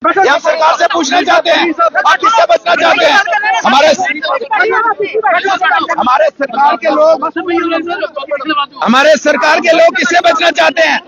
ये हम सरकार से पूछना चाहते हैं, आप किससे बचना चाहते हैं? हमारे सरकार के लोग किससे बचना चाहते हैं?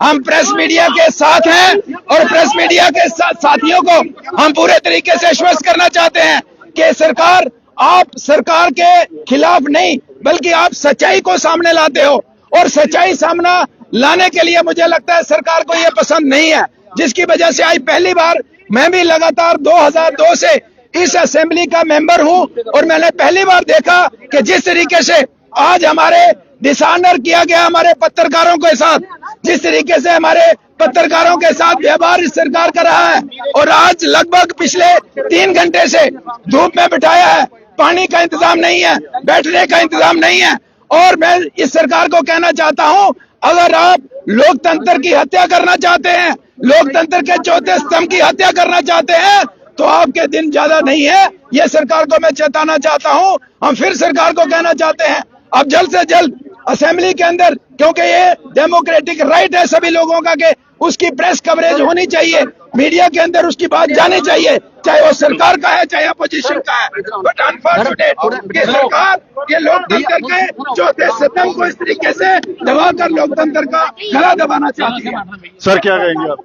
हम प्रेस मीडिया के साथ हैं और प्रेस मीडिया के साथियों को हम पूरे तरीके से आश्वस्त करना चाहते हैं कि सरकार, आप सरकार के खिलाफ नहीं बल्कि आप सच्चाई को सामने लाते हो, और सच्चाई सामने लाने के लिए मुझे लगता है सरकार को ये पसंद नहीं है, जिसकी वजह से आज पहली बार मैं भी लगातार 2002 से इस असेंबली का मेंबर हूं और मैंने पहली बार देखा कि जिस तरीके से आज हमारे डिसऑनर किया गया हमारे पत्रकारों के साथ, जिस तरीके से हमारे पत्रकारों के साथ व्यवहार इस सरकार कर रहा है, और आज लगभग पिछले 3 घंटे से धूप में बिठाया है, पानी का इंतजाम नहीं है, बैठने का इंतजाम नहीं है। और मैं इस सरकार को कहना चाहता हूं, अगर आप लोकतंत्र की हत्या करना चाहते हैं, लोकतंत्र के चौथे स्तंभ की हत्या करना चाहते हैं, तो आपके दिन ज्यादा नहीं है। ये सरकार को मैं चेताना चाहता हूं। हम फिर सरकार को कहना चाहते हैं, अब जल्द से जल्द असेंबली के अंदर, क्योंकि ये डेमोक्रेटिक राइट है सभी लोगों का, कि उसकी प्रेस कवरेज होनी चाहिए, मीडिया के अंदर उसकी बात जानी चाहिए, चाहे वो सरकार का है चाहे अपोजिशन का है। बट अनफॉर्चुनेट ये सरकार ये लोकतंत्र के चौथे स्तंभ को इस तरीके से दबाकर लोकतंत्र का गला दबाना चाहती है। सर क्या कहेंगे आप?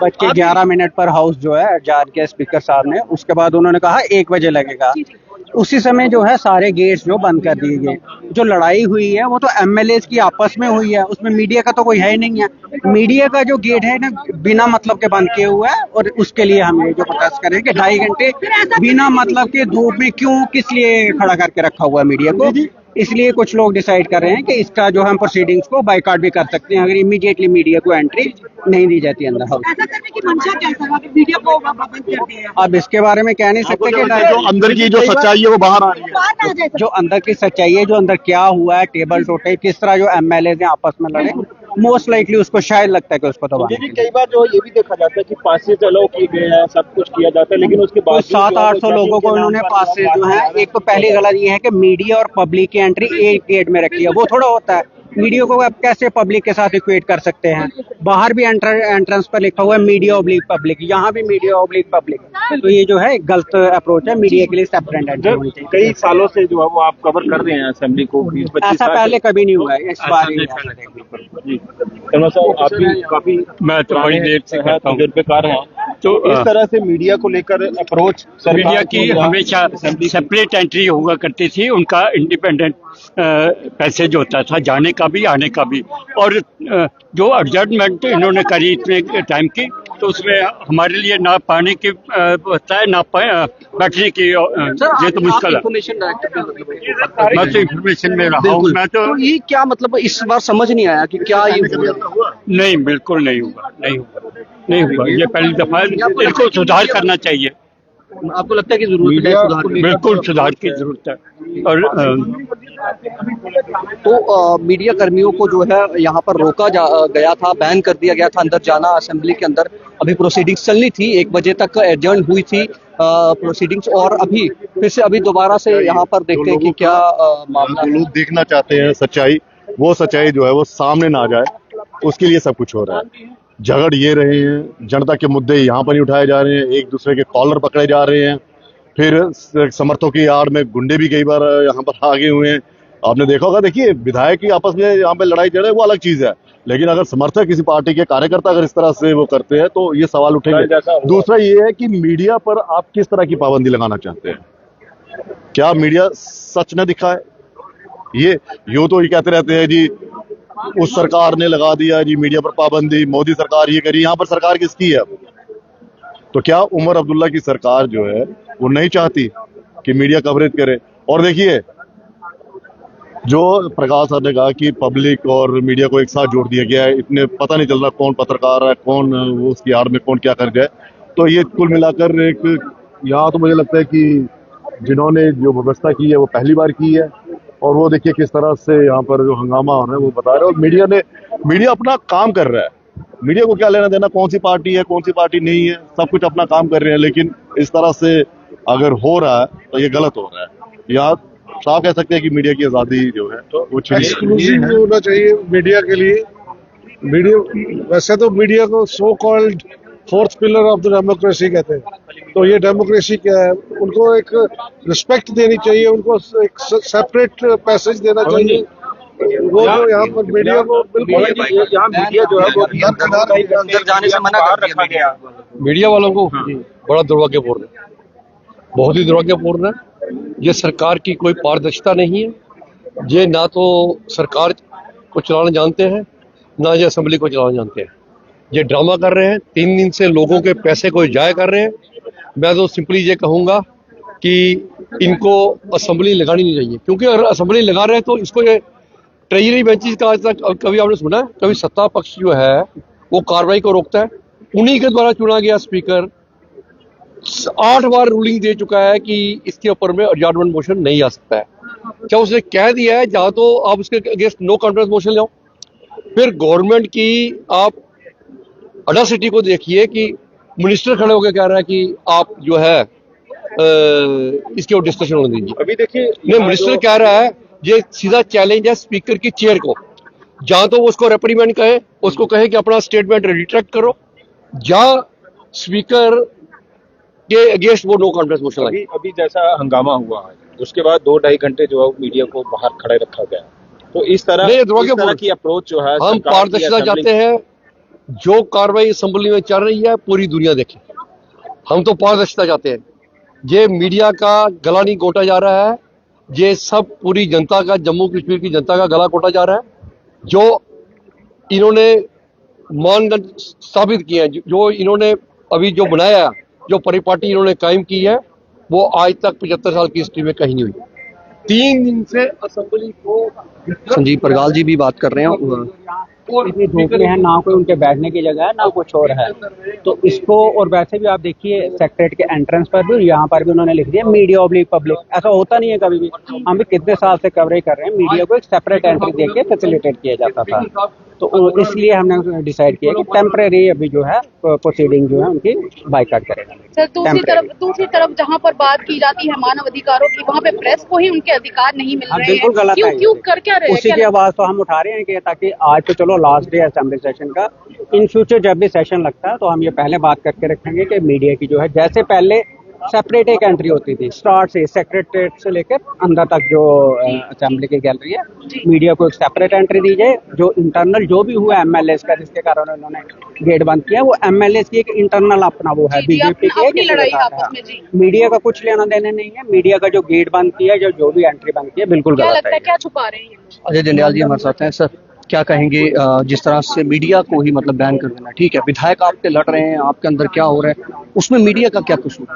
10:11 पर हाउस जो है adjourn किया स्पीकर साहब ने, उसके बाद उन्होंने कहा 1 बजे लगेगा। उसी समय जो है सारे गेट्स जो बंद कर दिए गए। जो लड़ाई हुई है वो तो एमएलएस की आपस में हुई है, उसमें मीडिया का तो कोई है ही नहीं है। मीडिया का जो गेट है ना बिना मतलब के बंद किए हुआ है, और उसके लिए हम ये जो प्रोटेस्ट करें कि 2.5 घंटे बिना मतलब के धूप में क्यों किस लिए खड़ा करके रखा हुआ है मीडिया को। इसलिए कुछ लोग डिसाइड कर रहे हैं कि इसका जो हम प्रोसीडिंग्स को बाइकआउट भी कर सकते हैं अगर इमीडिएटली मीडिया को एंट्री नहीं दी जाती अंदर हाउस। ऐसा करने की मंशा कैसा है? मीडिया को बंद करते हैं। अब इसके बारे में कह नहीं सकते कि जो अंदर की जो सच्चाई है वो बाहर आ रही है। बाहर ना जाए। जो अंदर की सच्चाई है, जो अंदर क्या हुआ है, टेबल टोटे, किस तरह जो एमएलए ने आपस में लड़े, मोस्ट लाइकली उसको शायद लगता है कि उसको तो कई बार जो ये भी देखा जाता है कि पासेज अलाउ किए गए हैं, सब कुछ किया जाता है, लेकिन उसके बाद 700-800 लोगों को इन्होंने पास से जो है, एक तो पहली गलत ये है कि मीडिया और पब्लिक की एंट्री एक गेट में रखी है, वो थोड़ा होता है। मीडिया को आप कैसे पब्लिक के साथ इक्वेट कर सकते हैं? बाहर भी एंट्रेंस पर लिखा हुआ है मीडिया ऑब्लिक पब्लिक, यहाँ भी मीडिया ऑब्लिक पब्लिक, तो ये जो है गलत अप्रोच है। मीडिया के लिए सेपरेट एंट्री होनी चाहिए। कई सालों से जो है वो आप कवर कर रहे हैं असेंबली को, 20-25 ऐसा पहले कभी नहीं हुआ है, इस बार ही जी साहब आप भी काफी मैं तो बड़ी देर से करता हूँ तजुर्बेकार हैं, तो इस तरह से मीडिया को लेकर अप्रोच मीडिया की हमेशा सेपरेट एंट्री हुआ करती थी, उनका इंडिपेंडेंट पैसेज होता था जाने का भी आने का भी। और जो एडजस्टमेंट इन्होंने करी इतने टाइम की, तो उसमें हमारे लिए ना पानी की होता है ना बैठने की, ये तो मुश्किल है। मैं तो इन्फॉर्मेशन में रहा हूँ, मैं तो ये क्या मतलब इस बार समझ नहीं आया कि क्या ये नहीं, बिल्कुल नहीं हुआ। ये पहली दफा, इनको सुधार करना चाहिए। आपको लगता है कि जरूरत है सुधार की? बिल्कुल सुधार की जरूरत है। और तो मीडिया कर्मियों को जो है यहाँ पर रोका गया था, बैन कर दिया गया था अंदर जाना असेंबली के अंदर। अभी प्रोसीडिंग्स चलनी थी, 1 बजे तक एडजर्न हुई थी प्रोसीडिंग्स, और अभी फिर से अभी दोबारा से यहाँ पर देखते हैं कि क्या मामला। लोग देखना चाहते हैं सच्चाई, वो सच्चाई जो है वो सामने ना आ जाए, उसके लिए सब कुछ हो रहा है। झगड़ ये रहे हैं, जनता के मुद्दे यहाँ पर ही उठाए जा रहे हैं, एक दूसरे के कॉलर पकड़े जा रहे हैं, फिर समर्थकों की आड़ में गुंडे भी कई बार यहाँ पर आगे हुए हैं। आपने देखा होगा, देखिए विधायक की आपस में यहाँ पे लड़ाई चल रही है वो अलग चीज है, लेकिन अगर समर्थक किसी पार्टी के कार्यकर्ता अगर इस तरह से वो करते हैं तो ये सवाल उठेंगे। दूसरा ये है कि मीडिया पर आप किस तरह की पाबंदी लगाना चाहते हैं? क्या मीडिया सच न दिखाए? ये यूं तो ये कहते रहते हैं जी उस सरकार ने लगा दिया जी मीडिया पर पाबंदी, मोदी सरकार ये करी, यहाँ पर सरकार किसकी है? तो क्या उमर अब्दुल्ला की सरकार जो है वो नहीं चाहती कि मीडिया कवरेज करे? और देखिए जो प्रकाश सर ने कहा कि पब्लिक और मीडिया को एक साथ जोड़ दिया गया है, इतने पता नहीं चल रहा कौन पत्रकार है, कौन उसकी आड़ में कौन क्या कर जाए। तो ये कुल मिलाकर एक यहाँ तो मुझे लगता है कि जिन्होंने जो व्यवस्था की है वो पहली बार की है, और वो देखिए किस तरह से यहाँ पर जो हंगामा हो रहा है वो बता रहे हैं। और मीडिया अपना काम कर रहा है, मीडिया को क्या लेना देना कौन सी पार्टी है कौन सी पार्टी नहीं है, सब कुछ अपना काम कर रहे हैं। लेकिन इस तरह से अगर हो रहा है तो ये गलत हो रहा है। यहाँ साफ कह सकते हैं कि मीडिया की आजादी जो है तो वो एक्सक्लूसिव होना चाहिए मीडिया के लिए। मीडिया वैसे तो मीडिया को so called fourth pillar of the democracy कहते हैं। तो ये डेमोक्रेसी क्या है, उनको एक रिस्पेक्ट देनी चाहिए, उनको एक सेपरेट पैसेज देना चाहिए। वो जो यहाँ पर मीडिया को बिल्कुल यहाँ मीडिया जो है वो अंदर जाने से मना कर दिया मीडिया। मीडिया वालों को बड़ा दुर्भाग्यपूर्ण है, बहुत ही दुर्भाग्यपूर्ण है। ये सरकार की कोई पारदर्शिता नहीं है, ये ना तो सरकार को चलाना जानते हैं, ना ये असेंबली को चलाना जानते हैं। ये ड्रामा कर रहे हैं, 3 दिन से लोगों के पैसे को जाया कर रहे हैं। मैं तो सिंपली ये कहूँगा कि इनको असेंबली लगानी नहीं चाहिए, क्योंकि अगर असेंबली लगा रहे हैं तो इसको ये ट्रेजरी बेंचेस का आज तक कभी आपने सुना है? कभी सत्ता पक्ष जो है वो कार्रवाई को रोकता है। उन्हीं के द्वारा चुना गया स्पीकर 8 बार रूलिंग दे चुका है कि इसके ऊपर में एडजॉर्नमेंट मोशन नहीं आ सकता है। क्या उसने कह दिया है जहाँ तो आप उसके अगेंस्ट नो कॉन्फिडेंस मोशन लाओ। फिर गवर्नमेंट की आप अडासिटी को देखिए कि मिनिस्टर खड़े होकर कह रहा है कि आप जो है इसके ऊपर डिस्कशन होने दीजिए। अभी देखिए नहीं, मिनिस्टर कह रहा है ये सीधा चैलेंज है स्पीकर की चेयर को, जहां तो वो उसको रेप्रीमेंट कहे, उसको कहे कि अपना स्टेटमेंट रिट्रैक्ट करो, जहां स्पीकर के अगेंस्ट वो नो कॉन्फिडेंस मोशन लाए। अभी जैसा हंगामा हुआ है उसके बाद 2-2.5 घंटे जो है मीडिया को बाहर खड़े रखा गया, तो इस तरह की अप्रोच जो है हम पारदर्शिता चाहते हैं। जो कार्रवाई असेंबली में चल रही है पूरी दुनिया देखे, हम तो पारदर्शिता चाहते हैं। ये मीडिया का गला नहीं घोटा जा रहा है, ये सब पूरी जनता का, जम्मू कश्मीर की जनता का गला घोटा जा रहा है। जो इन्होंने मानदंड साबित किए हैं, जो इन्होंने अभी जो बनाया, जो परिपाटी इन्होंने कायम की है, वो आज तक 75 साल की हिस्ट्री में कहीं नहीं हुई। 3 दिन से असेंबली को संजीव परगाल जी भी बात कर रहे हैं। इतनी धूप में है, ना कोई उनके बैठने की जगह है, ना कुछ और है। तो इसको, और वैसे भी आप देखिए सेक्रेटरीट के एंट्रेंस पर भी, यहाँ पर भी उन्होंने लिख दिया मीडिया ऑब्लिक पब्लिक। ऐसा होता नहीं है कभी भी। हम भी कितने साल से कवरेज कर रहे हैं, मीडिया को एक सेपरेट एंट्री देके फैसिलिटेट किया जाता था। तो इसलिए हमने डिसाइड किया कि टेम्परेरी अभी जो है प्रोसीडिंग जो है उनकी बाइकाट करेगा। सर दूसरी तरफ जहाँ पर बात की जाती है मानव अधिकारों की, वहाँ पे प्रेस को ही उनके अधिकार नहीं मिल रहे बिल्कुल गलत हैं। है। क्यों कर क्या रहे हैं? उसी की आवाज तो हम उठा रहे हैं कि ताकि आज तो चलो लास्ट डे असेंबली सेशन का, इन फ्यूचर जब भी सेशन लगता है तो हम ये पहले बात करके रखेंगे कि मीडिया की जो है, जैसे पहले सेपरेट एक एंट्री होती थी स्टार्ट से, सेक्रेटरीट से लेकर अंदर तक जो असेंबली की गैलरी है, मीडिया को एक सेपरेट एंट्री दी जाए। जो इंटरनल जो भी हुआ एमएलएस का, जिसके कारण उन्होंने गेट बंद किया, वो एमएलएस की एक इंटरनल अपना वो है, बीजेपी की लड़ाई आपस में। जी, मीडिया का कुछ लेना देना नहीं है। मीडिया का जो गेट बंद किया, जो भी एंट्री बंद की है, बिल्कुल गलत है। क्या छुपा रहे हैं? अजय जंडियाल जी हमारे साथ हैं। सर, क्या कहेंगे जिस तरह से मीडिया को ही मतलब बैन कर देना, ठीक है, विधायक आपके लड़ रहे हैं, आपके अंदर क्या हो रहा है, उसमें मीडिया का क्या कसूर?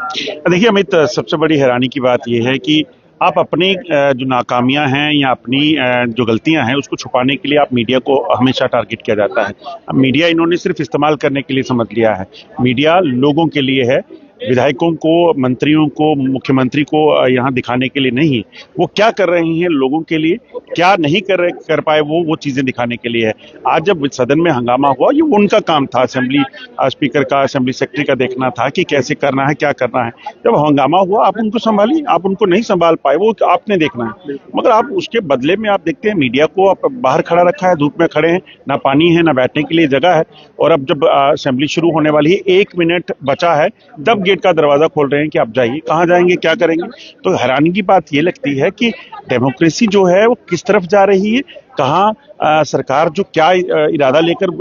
देखिए अमित, सबसे बड़ी हैरानी की बात यह है कि आप अपनी जो नाकामियां हैं या अपनी जो गलतियां हैं उसको छुपाने के लिए आप मीडिया को हमेशा टारगेट किया जाता है। अब मीडिया इन्होंने सिर्फ इस्तेमाल करने के लिए समझ लिया है। मीडिया लोगों के लिए है, विधायकों को, मंत्रियों को, मुख्यमंत्री को यहाँ दिखाने के लिए नहीं। वो क्या कर रहे हैं लोगों के लिए, क्या नहीं कर पाए वो चीजें दिखाने के लिए है। आज जब सदन में हंगामा हुआ, ये उनका काम था, असेंबली स्पीकर का, असेंबली सेक्रेटरी का देखना था कि कैसे करना है, क्या करना है। जब हंगामा हुआ आप उनको संभालिए, आप उनको नहीं संभाल पाए, वो आपने देखना है। मगर आप उसके बदले में आप देखते हैं मीडिया को आप बाहर खड़ा रखा है, धूप में खड़े हैं, ना पानी है, ना बैठने के लिए जगह है। और अब जब असेंबली शुरू होने वाली है, 1 मिनट बचा है, तब गेट का दरवाजा खोल रहे हैं कि आप जाइए। कहाँ जाएंगे, क्या करेंगे? तो हैरानी की बात ये लगती है कि डेमोक्रेसी जो है वो किस तरफ जा रही है, कहाँ सरकार जो क्या इरादा लेकर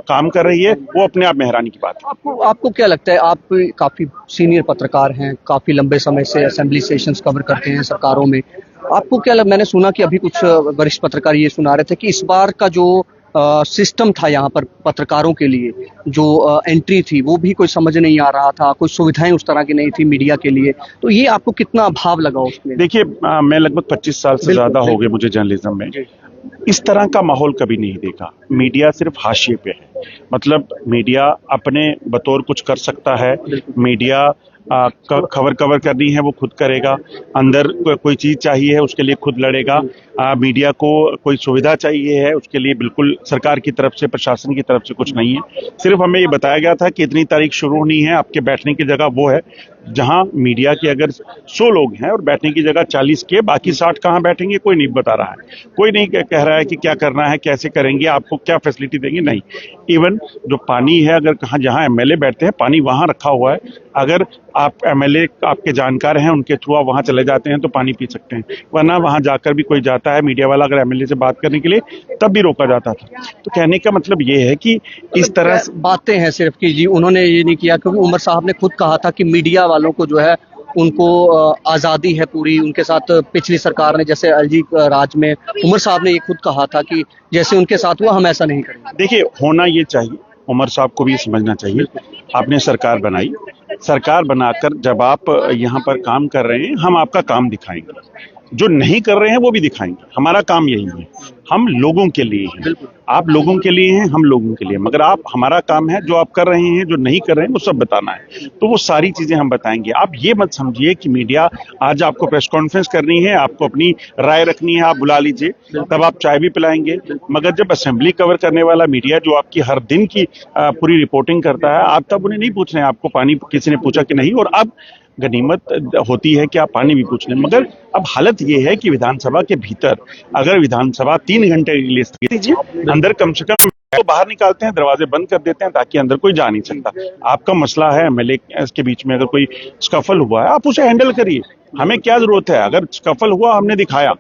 काम कर रही है, वो अपने आप में हैरानी की बात है। आपको क्या लगता है, आप काफी सीनियर पत्रकार हैं, काफी लंबे समय से असेंबली सेशंस कवर करते हैं सरकारों में, आपको क्या मैंने सुना कि अभी कुछ वरिष्ठ पत्रकार ये सुना रहे थे कि इस बार का जो सिस्टम था यहाँ पर पत्रकारों के लिए, जो एंट्री थी, वो भी कोई समझ नहीं आ रहा था, कोई सुविधाएं उस तरह की नहीं थी मीडिया के लिए, तो ये आपको कितना अभाव लगा उसमें? देखिए मैं लगभग 25 साल से ज्यादा हो गए मुझे जर्नलिज्म में, इस तरह का माहौल कभी नहीं देखा। मीडिया सिर्फ हाशिए पे है, मतलब मीडिया अपने बतौर कुछ कर सकता है, मीडिया खबर कवर करनी है वो खुद करेगा, अंदर कोई चीज चाहिए है उसके लिए खुद लड़ेगा, मीडिया को कोई सुविधा चाहिए है उसके लिए बिल्कुल सरकार की तरफ से, प्रशासन की तरफ से कुछ नहीं है। सिर्फ हमें ये बताया गया था कि इतनी तारीख शुरू होनी है, आपके बैठने की जगह वो है, जहां मीडिया के अगर 100 लोग हैं और बैठने की जगह 40 के, बाकी 60 कहाँ बैठेंगे कोई नहीं बता रहा है। कोई नहीं कह रहा है कि क्या करना है, कैसे करेंगे, आपको क्या फैसिलिटी देंगे, नहीं। इवन जो पानी है, अगर कहाँ जहां एमएलए बैठते हैं पानी वहां रखा हुआ है, अगर आप एमएलए आपके जानकार हैं उनके थ्रू आप वहां चले जाते हैं तो पानी पी सकते हैं, वरना वहां जाकर भी कोई जाता है मीडिया वाला अगर एमएलए से बात करने के लिए तब भी रोका जाता था। तो कहने का मतलब ये है कि इस तरह से बातें हैं सिर्फ कि जी उन्होंने ये नहीं किया, क्योंकि उमर साहब ने खुद कहा था कि मीडिया वालों को जो है उनको आज़ादी है पूरी। उनके साथ पिछली सरकार ने जैसे एलजी राज में उमर साहब ने ये खुद कहा था कि जैसे उनके साथ हुआ हम ऐसा नहीं करेंगे। देखिए, होना ये चाहिए, उमर साहब को भी समझना चाहिए, आपने सरकार बनाई, सरकार बनाकर जब आप यहाँ पर काम कर रहे हैं हम आपका काम दिखाएंगे, जो नहीं कर रहे हैं वो भी दिखाएंगे। हमारा काम यही है, हम लोगों के लिए हैं, आप लोगों के लिए हैं, हम लोगों के लिए, मगर आप हमारा काम है जो आप कर रहे हैं जो नहीं कर रहे हैं वो सब बताना है, तो वो सारी चीजें हम बताएंगे। आप ये मत समझिए कि मीडिया आज आपको प्रेस कॉन्फ्रेंस करनी है, आपको अपनी राय रखनी है, आप बुला लीजिए, तब आप चाय भी पिलाएंगे, मगर जब असेंबली कवर करने वाला मीडिया जो आपकी हर दिन की पूरी रिपोर्टिंग करता है, आप तब उन्हें नहीं पूछ रहे हैं आपको पानी किसी ने पूछा कि नहीं, और अब गनीमत होती है कि आप पानी भी पूछ लें। मगर अब हालत ये है कि विधानसभा के भीतर अगर विधानसभा 3 घंटे के लिए स्थगित कीजिए, अंदर कम से कम तो बाहर निकालते हैं, दरवाजे बंद कर देते हैं ताकि अंदर कोई जा नहीं सकता। आपका मसला है एमएलए के बीच में अगर कोई स्कफल हुआ है आप उसे हैंडल करिए, हमें क्या जरूरत है, अगर स्कफल हुआ हमने दिखाया,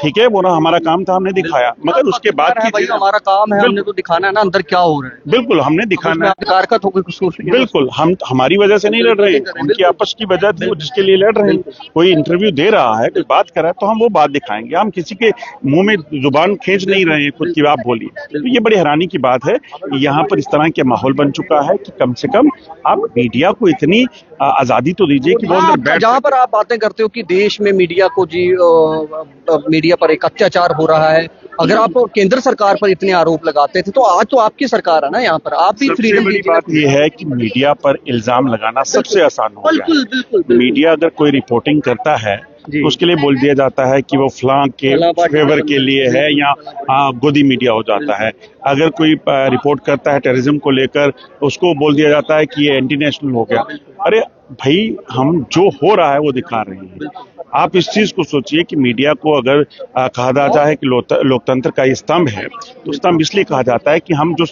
ठीक है, वो ना हमारा काम था, हमने दिखाया, मगर उसके बाद की भाई हमारा काम है, हमने तो दिखाना है ना अंदर क्या हो रहा है। बिल्कुल हमने दिखाना है, अधिकार का तो कोई कसूर नहीं है। बिल्कुल हम हमारी वजह से नहीं लड़ रहे हैं, उनकी आपस की वजह थी जिसके लिए लड़ रहे हैं। कोई इंटरव्यू दे रहा है, कोई बात कर रहा है तो हम वो बात दिखाएंगे, हम किसी के मुंह में जुबान खींच नहीं रहे हैं खुद की आप बोलिए। तो ये बड़ी हैरानी की बात है, यहाँ पर इस तरह के माहौल बन चुका है कि कम से कम आप मीडिया को इतनी आजादी तो दीजिए कि वो अंदर बैठ। जहाँ पर आप बातें करते हो कि देश में मीडिया को जी मीडिया पर एक अत्याचार हो रहा है, अगर आप केंद्र सरकार पर इतने आरोप लगाते थे तो आज तो आपकी सरकार है ना, यहाँ पर आप भी फ्रीडम। बड़ी बात यह है कि मीडिया पर इल्जाम लगाना सबसे आसान हो गया है। मीडिया अगर कोई रिपोर्टिंग करता है तो उसके लिए बोल दिया जाता है कि वो फलां के फेवर के लिए है या गोदी मीडिया हो जाता है। अगर कोई रिपोर्ट करता है टेररिज्म को लेकर उसको बोल दिया जाता है कि ये एंटी नेशनल हो गया। अरे भाई, हम जो हो रहा है वो दिखा रहे हैं। आप इस चीज को सोचिए कि मीडिया को अगर कहा जाता है कि लोकतंत्र का ये स्तंभ है, तो स्तंभ इसलिए कहा जाता है कि हम जो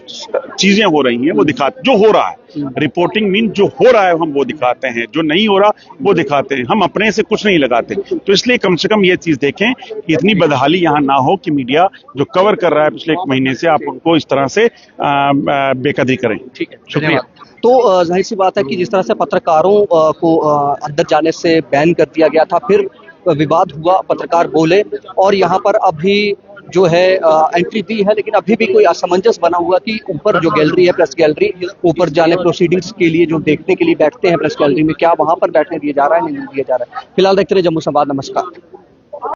चीजें हो रही हैं वो दिखाते, जो हो रहा है रिपोर्टिंग मीन जो हो रहा है हम वो दिखाते हैं, जो नहीं हो रहा वो दिखाते हैं, हम अपने से कुछ नहीं लगाते। तो इसलिए कम से कम ये चीज देखें कि इतनी बदहाली यहाँ ना हो कि मीडिया जो कवर कर रहा है पिछले 1 महीने से आप उनको इस तरह से बेकदरी करें। ठीक है, शुक्रिया। तो जाहिर सी बात है कि जिस तरह से पत्रकारों को अंदर जाने से बैन कर दिया गया था, फिर विवाद हुआ, पत्रकार बोले और यहाँ पर अभी जो है एंट्री दी है, लेकिन अभी भी कोई असमंजस बना हुआ कि ऊपर जो गैलरी है प्रेस गैलरी, ऊपर जाने प्रोसीडिंग्स के लिए जो देखने के लिए बैठते हैं प्रेस गैलरी में, क्या वहां पर बैठने दिया जा रहा है, नहीं दिया जा रहा है। फिलहाल देखते रहे जम्मू संवाद। नमस्कार।